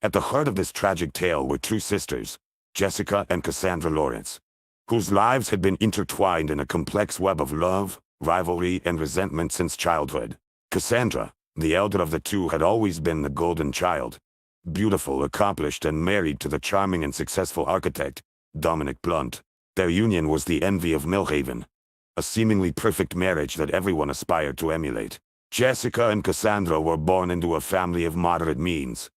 At the heart of this tragic tale were two sisters, Jessica and Cassandra Lawrence, whose lives had been intertwined in a complex web of love, rivalry, and resentment since childhood. Cassandra, the elder of the two, had always been the golden child, beautiful, accomplished, and married to the charming and successful architect, Dominic. Their union was the envy of Millhaven, a seemingly perfect marriage that everyone aspired to emulate. Jessica and Cassandra were born into a family of moderate means,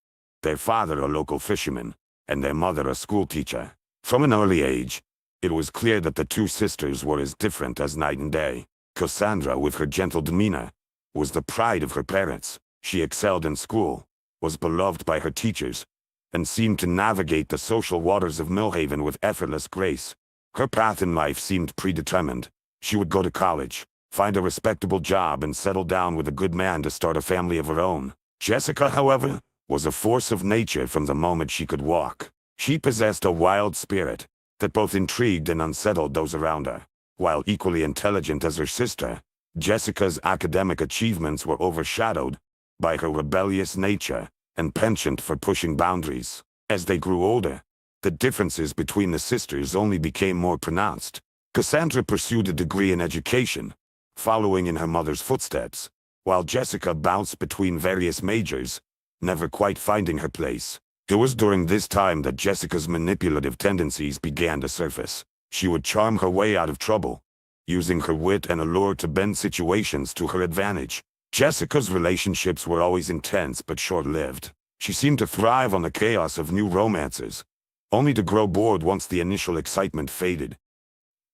their father a local fisherman, and their mother a schoolteacher. From an early age, it was clear that the two sisters were as different as night and day. Cassandra, with her gentle demeanor, was the pride of her parents. She excelled in school, was beloved by her teachers, and seemed to navigate the social waters of Millhaven with effortless grace. Her path in life seemed predetermined. She would go to college, find a respectable job, and settle down with a good man to start a family of her own. Jessica, however, was a force of nature from the moment she could walk. She possessed a wild spirit that both intrigued and unsettled those around her. While equally intelligent as her sister, Jessica's academic achievements were overshadowed by her rebellious nature and penchant for pushing boundaries. As they grew older, the differences between the sisters only became more pronounced. Cassandra pursued a degree in education, following in her mother's footsteps, while Jessica bounced between various majors, never quite finding her place. It was during this time that Jessica's manipulative tendencies began to surface. She would charm her way out of trouble, using her wit and allure to bend situations to her advantage. Jessica's relationships were always intense but short-lived. She seemed to thrive on the chaos of new romances, only to grow bored once the initial excitement faded.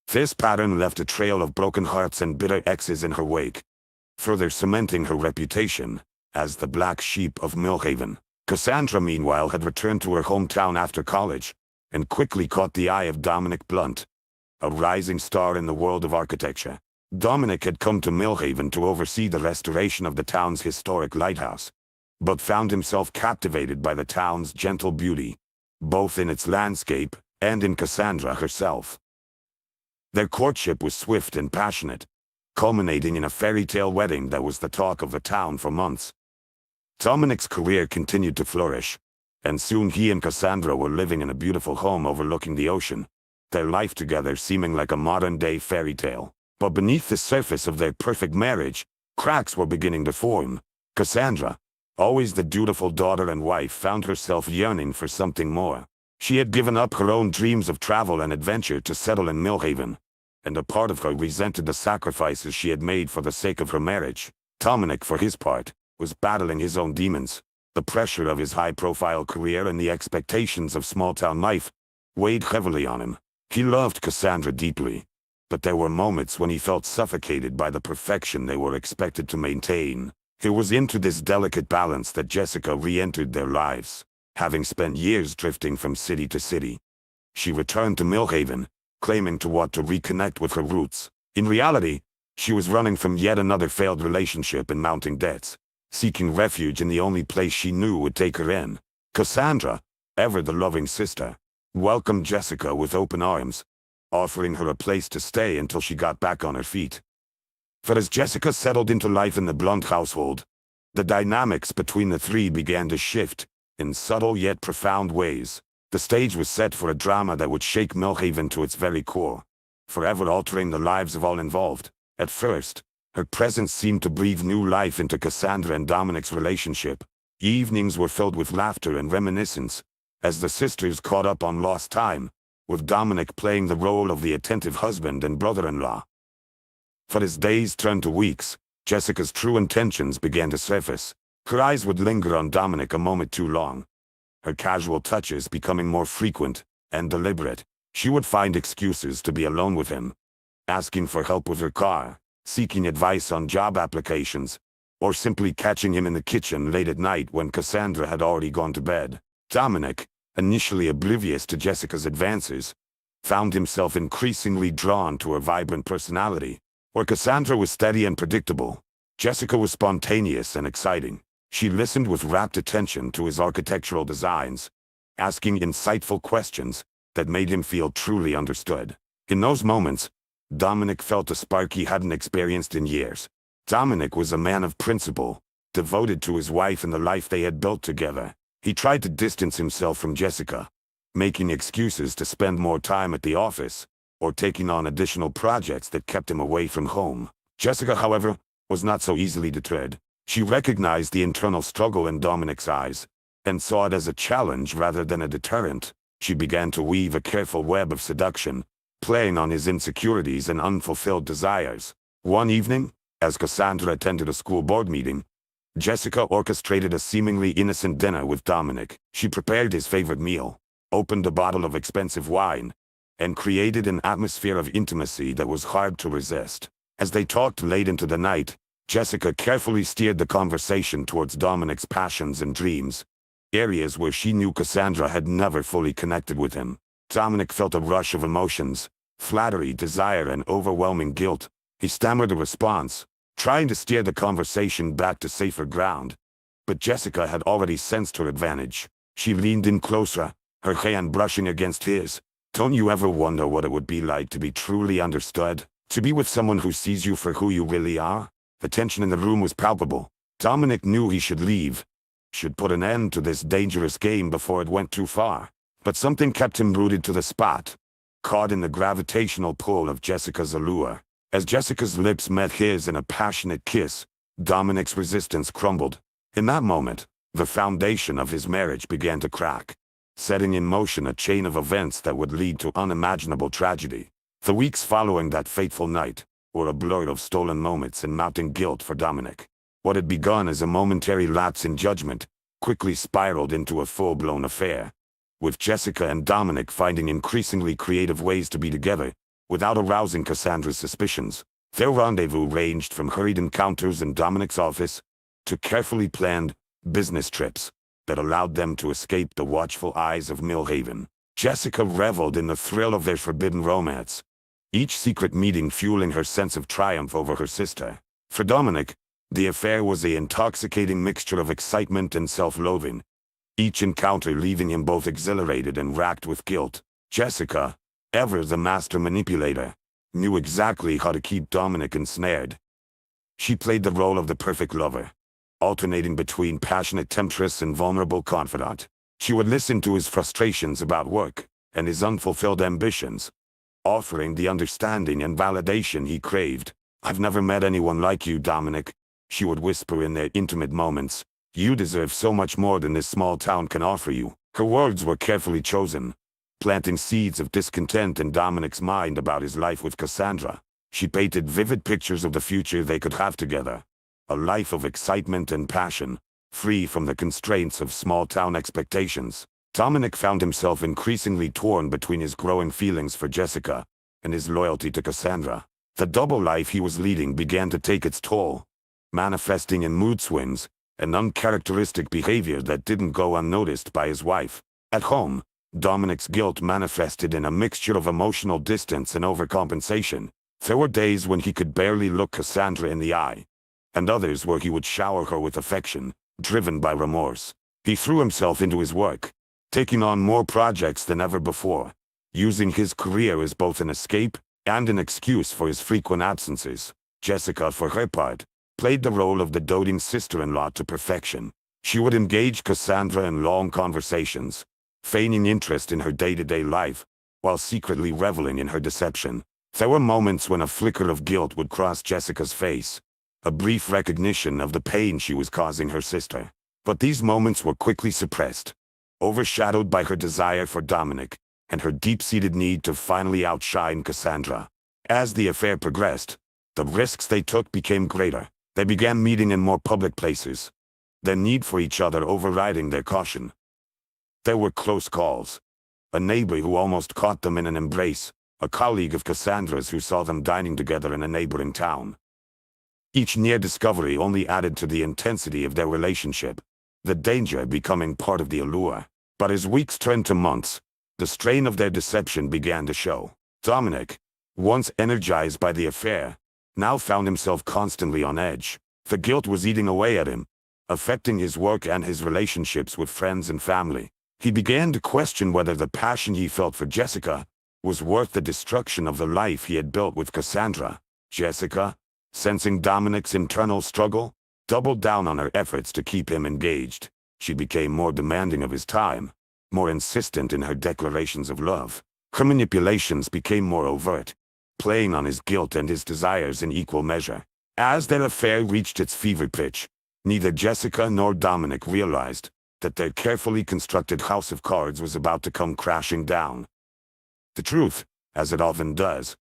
This pattern left a trail of broken hearts and bitter exes in her wake, further cementing her reputation as the black sheep of Millhaven. Cassandra, meanwhile, had returned to her hometown after college, and quickly caught the eye of Dominic, a rising star in the world of architecture. Dominic had come to Millhaven to oversee the restoration of the town's historic lighthouse, but found himself captivated by the town's gentle beauty, both in its landscape and in Cassandra herself. Their courtship was swift and passionate, culminating in a fairy tale wedding that was the talk of the town for months. Dominic's career continued to flourish, and soon he and Cassandra were living in a beautiful home overlooking the ocean, their life together seeming like a modern-day fairy tale. But beneath the surface of their perfect marriage, cracks were beginning to form. Cassandra, always the dutiful daughter and wife, found herself yearning for something more. She had given up her own dreams of travel and adventure to settle in Millhaven, and a part of her resented the sacrifices she had made for the sake of her marriage. Dominic, for his part, was battling his own demons. The pressure of his high-profile career and the expectations of small-town life weighed heavily on him. He loved Cassandra deeply, but there were moments when he felt suffocated by the perfection they were expected to maintain. It was into this delicate balance that Jessica re-entered their lives. Having spent years drifting from city to city, she returned to Millhaven, claiming to want to reconnect with her roots. In reality, she was running from yet another failed relationship and mounting debts, seeking refuge in the only place she knew would take her in. Cassandra, ever the loving sister, welcomed Jessica with open arms, offering her a place to stay until she got back on her feet. But as Jessica settled into life in the Blunt household, the dynamics between the three began to shift in subtle yet profound ways. The stage was set for a drama that would shake Millhaven to its very core, forever altering the lives of all involved. At first, her presence seemed to breathe new life into Cassandra and Dominic's relationship. Evenings were filled with laughter and reminiscence, as the sisters caught up on lost time, with Dominic playing the role of the attentive husband and brother-in-law. But as days turned to weeks, Jessica's true intentions began to surface. Her eyes would linger on Dominic a moment too long, her casual touches becoming more frequent and deliberate. She would find excuses to be alone with him, asking for help with her car, seeking advice on job applications, or simply catching him in the kitchen late at night when Cassandra had already gone to bed. Dominic, initially oblivious to Jessica's advances, found himself increasingly drawn to her vibrant personality. Where Cassandra was steady and predictable, Jessica was spontaneous and exciting. She listened with rapt attention to his architectural designs, asking insightful questions that made him feel truly understood. In those moments, Dominic felt a spark he hadn't experienced in years. Dominic was a man of principle, devoted to his wife and the life they had built together. He tried to distance himself from Jessica, making excuses to spend more time at the office, or taking on additional projects that kept him away from home. Jessica, however, was not so easily deterred. She recognized the internal struggle in Dominic's eyes, and saw it as a challenge rather than a deterrent. She began to weave a careful web of seduction, playing on his insecurities and unfulfilled desires. One evening, as Cassandra attended a school board meeting, Jessica orchestrated a seemingly innocent dinner with Dominic. She prepared his favorite meal, opened a bottle of expensive wine, and created an atmosphere of intimacy that was hard to resist. As they talked late into the night, Jessica carefully steered the conversation towards Dominic's passions and dreams, areas where she knew Cassandra had never fully connected with him. Dominic felt a rush of emotions, flattery, desire, and overwhelming guilt. He stammered a response, trying to steer the conversation back to safer ground. But Jessica had already sensed her advantage. She leaned in closer, her hand brushing against his. Don't you ever wonder what it would be like to be truly understood? To be with someone who sees you for who you really are? The tension in the room was palpable. Dominic knew he should leave, should put an end to this dangerous game before it went too far. But something kept him rooted to the spot, caught in the gravitational pull of Jessica's allure. As Jessica's lips met his in a passionate kiss, Dominic's resistance crumbled. In that moment, the foundation of his marriage began to crack, setting in motion a chain of events that would lead to unimaginable tragedy. The weeks following that fateful night were a blur of stolen moments and mounting guilt for Dominic. What had begun as a momentary lapse in judgment quickly spiraled into a full-blown affair, with Jessica and Dominic finding increasingly creative ways to be together without arousing Cassandra's suspicions. Their rendezvous ranged from hurried encounters in Dominic's office to carefully planned business trips that allowed them to escape the watchful eyes of Millhaven. Jessica reveled in the thrill of their forbidden romance, each secret meeting fueling her sense of triumph over her sister. For Dominic, the affair was an intoxicating mixture of excitement and self-loathing, each encounter leaving him both exhilarated and racked with guilt. Jessica, ever the master manipulator, knew exactly how to keep Dominic ensnared. She played the role of the perfect lover, alternating between passionate temptress and vulnerable confidant. She would listen to his frustrations about work and his unfulfilled ambitions, offering the understanding and validation he craved. "I've never met anyone like you, Dominic," she would whisper in their intimate moments. "You deserve so much more than this small town can offer you." Her words were carefully chosen, planting seeds of discontent in Dominic's mind about his life with Cassandra. She painted vivid pictures of the future they could have together, a life of excitement and passion, free from the constraints of small-town expectations. Dominic found himself increasingly torn between his growing feelings for Jessica and his loyalty to Cassandra. The double life he was leading began to take its toll, manifesting in mood swings and uncharacteristic behavior that didn't go unnoticed by his wife. At home, Dominic's guilt manifested in a mixture of emotional distance and overcompensation. There were days when he could barely look Cassandra in the eye, and others where he would shower her with affection, driven by remorse. He threw himself into his work, taking on more projects than ever before, using his career as both an escape and an excuse for his frequent absences. Jessica, for her part, played the role of the doting sister-in-law to perfection. She would engage Cassandra in long conversations, feigning interest in her day-to-day life, while secretly reveling in her deception. There were moments when a flicker of guilt would cross Jessica's face, a brief recognition of the pain she was causing her sister. But these moments were quickly suppressed, overshadowed by her desire for Dominic and her deep-seated need to finally outshine Cassandra. As the affair progressed, the risks they took became greater. They began meeting in more public places, their need for each other overriding their caution. There were close calls. A neighbor who almost caught them in an embrace, a colleague of Cassandra's who saw them dining together in a neighboring town. Each near discovery only added to the intensity of their relationship, the danger becoming part of the allure. But as weeks turned to months, the strain of their deception began to show. Dominic, once energized by the affair, now found himself constantly on edge. The guilt was eating away at him, affecting his work and his relationships with friends and family. He began to question whether the passion he felt for Jessica was worth the destruction of the life he had built with Cassandra. Jessica, sensing Dominic's internal struggle, doubled down on her efforts to keep him engaged. She became more demanding of his time, more insistent in her declarations of love. Her manipulations became more overt, playing on his guilt and his desires in equal measure. As their affair reached its fever pitch, neither Jessica nor Dominic realized that their carefully constructed house of cards was about to come crashing down. The truth, as it often does,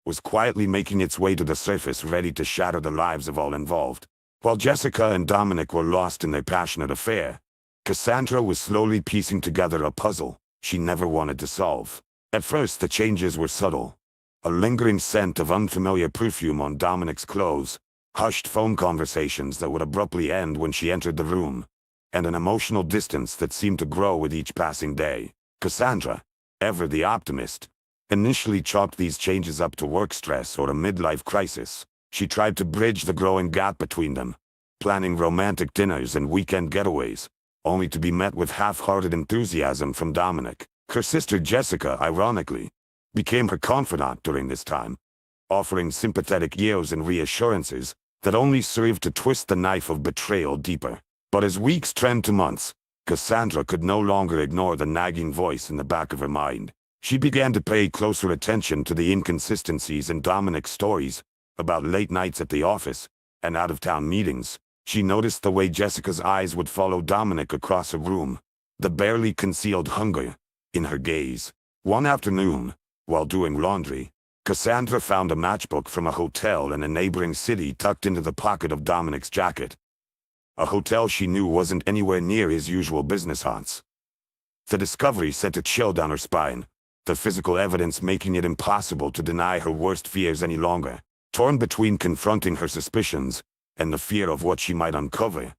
was quietly making its way to the surface, ready to shatter the lives of all involved. While Jessica and Dominic were lost in their passionate affair, Cassandra was slowly piecing together a puzzle she never wanted to solve. At first the changes were subtle. A lingering scent of unfamiliar perfume on Dominic's clothes, hushed phone conversations that would abruptly end when she entered the room, and an emotional distance that seemed to grow with each passing day. Cassandra, ever the optimist, initially chalked these changes up to work stress or a midlife crisis. She tried to bridge the growing gap between them, planning romantic dinners and weekend getaways, only to be met with half-hearted enthusiasm from Dominic. Her sister Jessica, ironically, became her confidant during this time, offering sympathetic years and reassurances that only served to twist the knife of betrayal deeper. But as weeks turned to months, Cassandra could no longer ignore the nagging voice in the back of her mind. She began to pay closer attention to the inconsistencies in Dominic's stories about late nights at the office and out-of-town meetings. She noticed the way Jessica's eyes would follow Dominic across a room, the barely concealed hunger in her gaze. One afternoon, while doing laundry, Cassandra found a matchbook from a hotel in a neighboring city tucked into the pocket of Dominic's jacket. A hotel she knew wasn't anywhere near his usual business haunts. The discovery sent a chill down her spine, the physical evidence making it impossible to deny her worst fears any longer. Torn between confronting her suspicions and the fear of what she might uncover,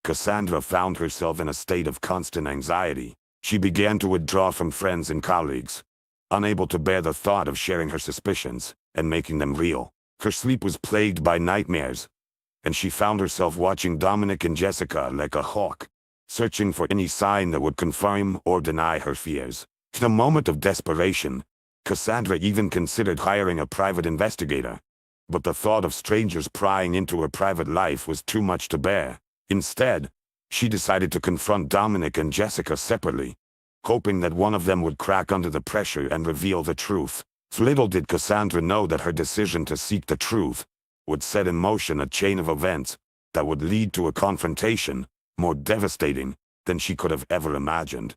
Cassandra found herself in a state of constant anxiety. She began to withdraw from friends and colleagues, unable to bear the thought of sharing her suspicions and making them real. Her sleep was plagued by nightmares, and she found herself watching Dominic and Jessica like a hawk, searching for any sign that would confirm or deny her fears. In a moment of desperation, Cassandra even considered hiring a private investigator, but the thought of strangers prying into her private life was too much to bear. Instead, she decided to confront Dominic and Jessica separately, hoping that one of them would crack under the pressure and reveal the truth. Little did Cassandra know that her decision to seek the truth would set in motion a chain of events that would lead to a confrontation more devastating than she could have ever imagined,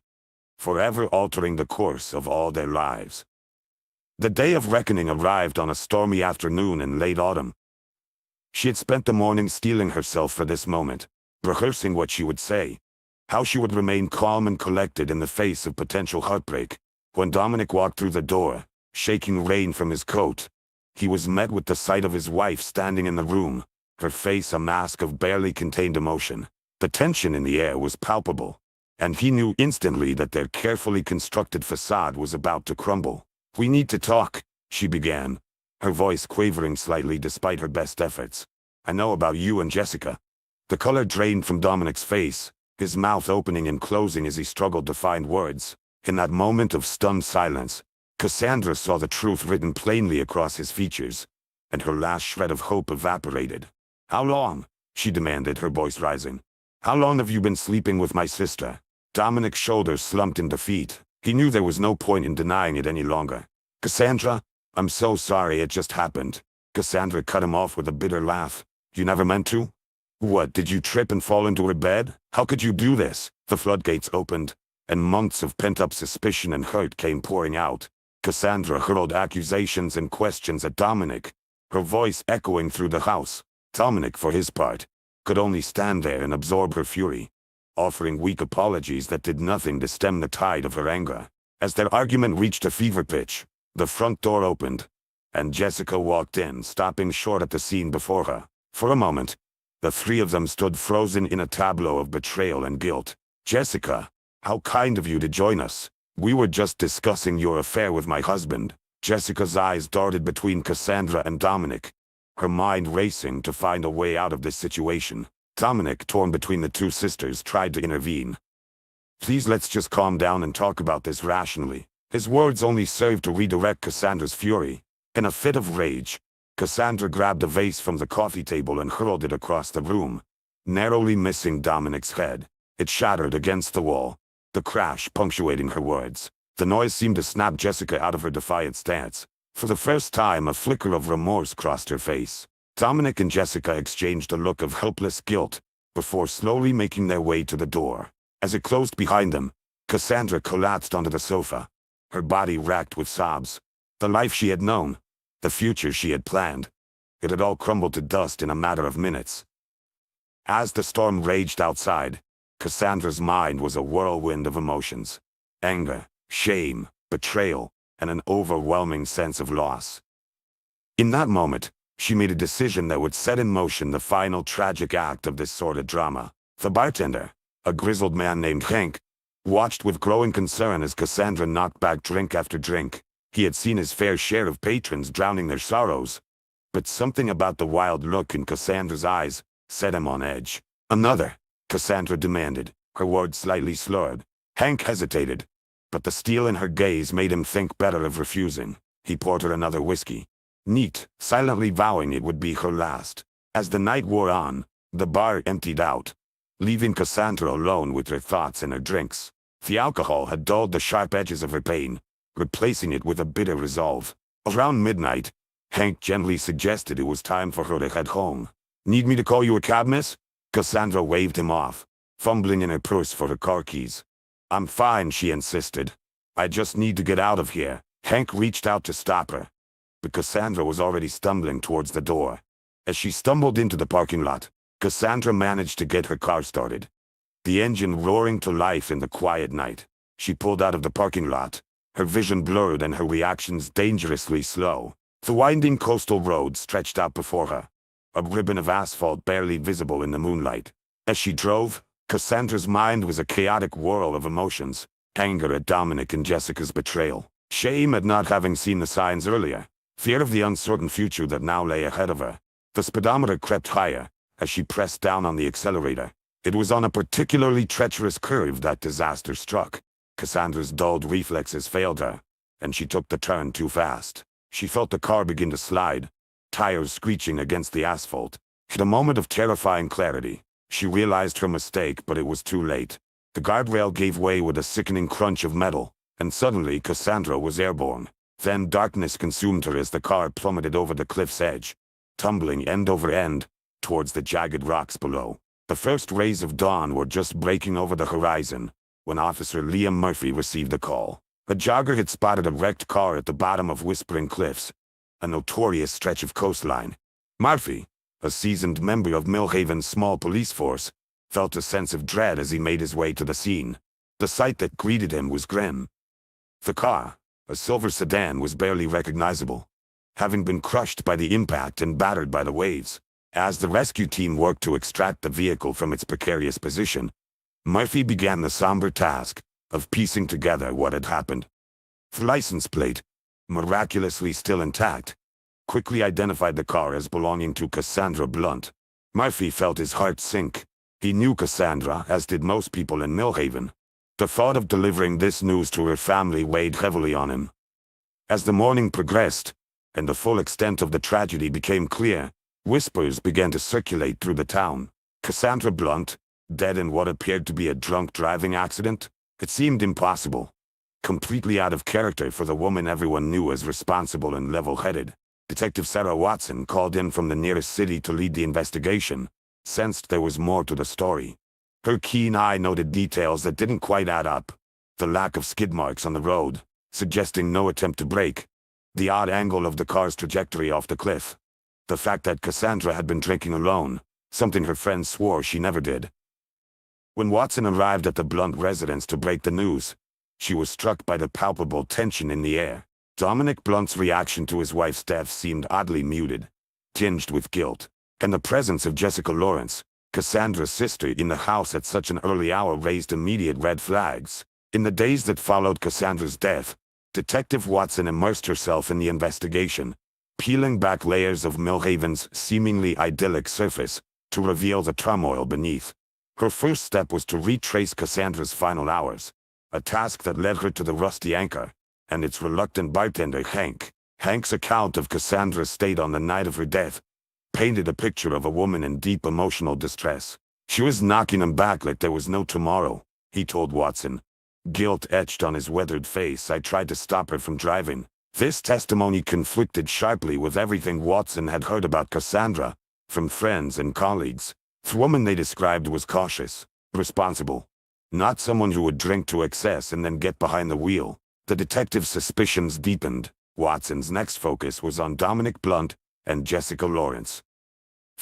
forever altering the course of all their lives. The day of reckoning arrived on a stormy afternoon in late autumn. She had spent the morning steeling herself for this moment, rehearsing what she would say, how she would remain calm and collected in the face of potential heartbreak. When Dominic walked through the door, shaking rain from his coat, he was met with the sight of his wife standing in the room, her face a mask of barely contained emotion. The tension in the air was palpable, and he knew instantly that their carefully constructed facade was about to crumble. "We need to talk," she began, her voice quavering slightly despite her best efforts. "I know about you and Jessica." The color drained from Dominic's face, his mouth opening and closing as he struggled to find words. In that moment of stunned silence, Cassandra saw the truth written plainly across his features, and her last shred of hope evaporated. "How long?" she demanded, her voice rising. "How long have you been sleeping with my sister?" Dominic's shoulders slumped in defeat. He knew there was no point in denying it any longer. "Cassandra, I'm so sorry, it just happened." Cassandra cut him off with a bitter laugh. "You never meant to? What, did you trip and fall into her bed? How could you do this?" The floodgates opened, and months of pent-up suspicion and hurt came pouring out. Cassandra hurled accusations and questions at Dominic, her voice echoing through the house. Dominic, for his part, could only stand there and absorb her fury, offering weak apologies that did nothing to stem the tide of her anger. As their argument reached a fever pitch, the front door opened, and Jessica walked in, stopping short at the scene before her. For a moment, the three of them stood frozen in a tableau of betrayal and guilt. "Jessica, how kind of you to join us. We were just discussing your affair with my husband." Jessica's eyes darted between Cassandra and Dominic, her mind racing to find a way out of this situation. Dominic, torn between the two sisters, tried to intervene. "Please, let's just calm down and talk about this rationally." His words only served to redirect Cassandra's fury. In a fit of rage, Cassandra grabbed a vase from the coffee table and hurled it across the room, narrowly missing Dominic's head. It shattered against the wall, the crash punctuating her words. The noise seemed to snap Jessica out of her defiant stance. For the first time, a flicker of remorse crossed her face. Dominic and Jessica exchanged a look of helpless guilt before slowly making their way to the door. As it closed behind them, Cassandra collapsed onto the sofa, her body racked with sobs. The life she had known, the future she had planned, it had all crumbled to dust in a matter of minutes. As the storm raged outside, Cassandra's mind was a whirlwind of emotions. Anger, shame, betrayal, and an overwhelming sense of loss. In that moment, she made a decision that would set in motion the final tragic act of this sordid drama. The bartender, a grizzled man named Hank, watched with growing concern as Cassandra knocked back drink after drink. He had seen his fair share of patrons drowning their sorrows, but something about the wild look in Cassandra's eyes set him on edge. "Another," Cassandra demanded, her words slightly slurred. Hank hesitated, but the steel in her gaze made him think better of refusing. He poured her another whiskey, neat, silently vowing it would be her last. As the night wore on, the bar emptied out, leaving Cassandra alone with her thoughts and her drinks. The alcohol had dulled the sharp edges of her pain, replacing it with a bitter resolve. Around midnight, Hank gently suggested it was time for her to head home. "Need me to call you a cab, miss?" Cassandra waved him off, fumbling in her purse for her car keys. "I'm fine," she insisted. "I just need to get out of here." Hank reached out to stop her, but Cassandra was already stumbling towards the door. As she stumbled into the parking lot, Cassandra managed to get her car started, the engine roaring to life in the quiet night. She pulled out of the parking lot, her vision blurred and her reactions dangerously slow. The winding coastal road stretched out before her, a ribbon of asphalt barely visible in the moonlight. As she drove, Cassandra's mind was a chaotic whirl of emotions: anger at Dominic and Jessica's betrayal, shame at not having seen the signs earlier, fear of the uncertain future that now lay ahead of her. The speedometer crept higher as she pressed down on the accelerator. It was on a particularly treacherous curve that disaster struck. Cassandra's dulled reflexes failed her, and she took the turn too fast. She felt the car begin to slide, tires screeching against the asphalt. In a moment of terrifying clarity, she realized her mistake, but it was too late. The guardrail gave way with a sickening crunch of metal, and suddenly Cassandra was airborne. Then darkness consumed her as the car plummeted over the cliff's edge, tumbling end over end towards the jagged rocks below. The first rays of dawn were just breaking over the horizon when Officer Liam Murphy received a call. A jogger had spotted a wrecked car at the bottom of Whispering Cliffs, a notorious stretch of coastline. Murphy, a seasoned member of Millhaven's small police force, felt a sense of dread as he made his way to the scene. The sight that greeted him was grim. The car, a silver sedan, was barely recognizable, having been crushed by the impact and battered by the waves. As the rescue team worked to extract the vehicle from its precarious position, Murphy began the somber task of piecing together what had happened. The license plate, miraculously still intact, quickly identified the car as belonging to Cassandra Blunt. Murphy felt his heart sink. He knew Cassandra, as did most people in Millhaven. The thought of delivering this news to her family weighed heavily on him. As the morning progressed, and the full extent of the tragedy became clear, whispers began to circulate through the town. Cassandra Blunt, dead in what appeared to be a drunk driving accident? It seemed impossible. Completely out of character for the woman everyone knew as responsible and level-headed. Detective Sarah Watson, called in from the nearest city to lead the investigation, sensed there was more to the story. Her keen eye noted details that didn't quite add up. The lack of skid marks on the road, suggesting no attempt to brake. The odd angle of the car's trajectory off the cliff. The fact that Cassandra had been drinking alone, something her friends swore she never did. When Watson arrived at the Blunt residence to break the news, she was struck by the palpable tension in the air. Dominic Blunt's reaction to his wife's death seemed oddly muted, tinged with guilt, and the presence of Jessica Lawrence, Cassandra's sister, in the house at such an early hour raised immediate red flags. In the days that followed Cassandra's death, Detective Watson immersed herself in the investigation, peeling back layers of Millhaven's seemingly idyllic surface to reveal the turmoil beneath. Her first step was to retrace Cassandra's final hours, a task that led her to the Rusty Anchor and its reluctant bartender Hank. Hank's account of Cassandra's state on the night of her death painted a picture of a woman in deep emotional distress. She was knocking him back like there was no tomorrow, he told Watson. Guilt etched on his weathered face. I tried to stop her from driving. This testimony conflicted sharply with everything Watson had heard about Cassandra, from friends and colleagues. The woman they described was cautious, responsible. Not someone who would drink to excess and then get behind the wheel. The detective's suspicions deepened. Watson's next focus was on Dominic Blunt and Jessica Lawrence.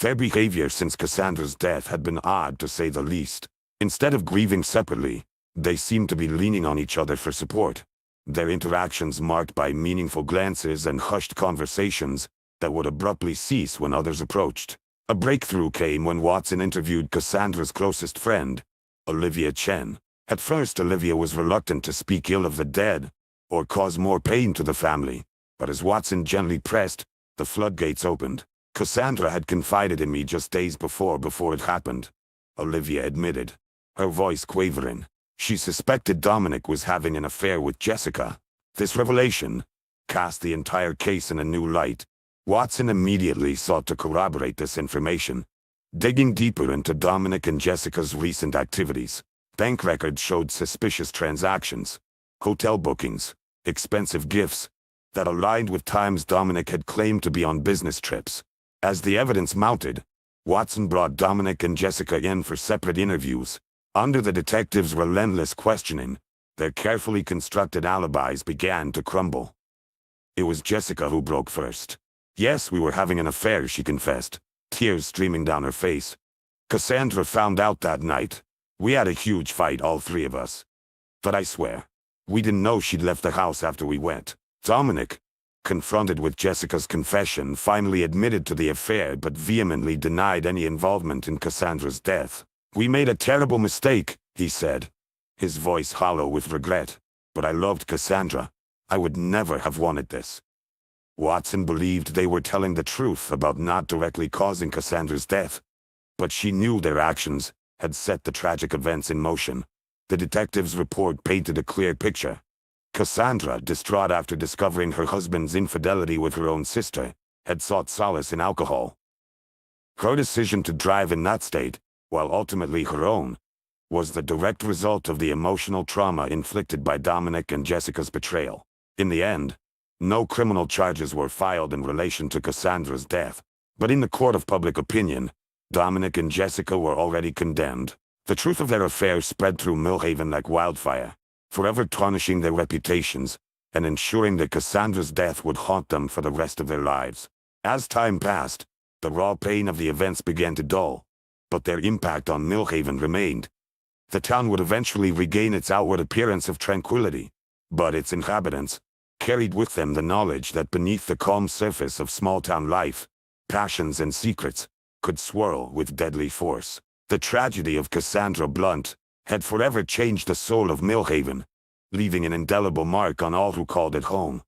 Their behavior since Cassandra's death had been odd, to say the least. Instead of grieving separately, they seemed to be leaning on each other for support. Their interactions marked by meaningful glances and hushed conversations that would abruptly cease when others approached. A breakthrough came when Watson interviewed Cassandra's closest friend, Olivia Chen. At first, Olivia was reluctant to speak ill of the dead, or cause more pain to the family. But as Watson gently pressed, the floodgates opened. Cassandra had confided in me just days before it happened, Olivia admitted, her voice quavering. She suspected Dominic was having an affair with Jessica. This revelation cast the entire case in a new light. Watson immediately sought to corroborate this information, digging deeper into Dominic and Jessica's recent activities. Bank records showed suspicious transactions, hotel bookings, expensive gifts, that aligned with times Dominic had claimed to be on business trips. As the evidence mounted, Watson brought Dominic and Jessica in for separate interviews. Under the detective's relentless questioning, their carefully constructed alibis began to crumble. It was Jessica who broke first. Yes, we were having an affair, she confessed, tears streaming down her face. Cassandra found out that night. We had a huge fight, all three of us. But I swear, we didn't know she'd left the house after we went. Dominic, confronted with Jessica's confession, finally admitted to the affair but vehemently denied any involvement in Cassandra's death. We made a terrible mistake, he said, his voice hollow with regret. But I loved Cassandra. I would never have wanted this. Watson believed they were telling the truth about not directly causing Cassandra's death. But she knew their actions had set the tragic events in motion. The detective's report painted a clear picture. Cassandra, distraught after discovering her husband's infidelity with her own sister, had sought solace in alcohol. Her decision to drive in that state, while ultimately her own, was the direct result of the emotional trauma inflicted by Dominic and Jessica's betrayal. In the end, no criminal charges were filed in relation to Cassandra's death, but in the court of public opinion, Dominic and Jessica were already condemned. The truth of their affair spread through Millhaven like wildfire, forever tarnishing their reputations and ensuring that Cassandra's death would haunt them for the rest of their lives. As time passed, the raw pain of the events began to dull, but their impact on Millhaven remained. The town would eventually regain its outward appearance of tranquility, but its inhabitants carried with them the knowledge that beneath the calm surface of small-town life, passions and secrets could swirl with deadly force. The tragedy of Cassandra Blunt had forever changed the soul of Millhaven, leaving an indelible mark on all who called it home.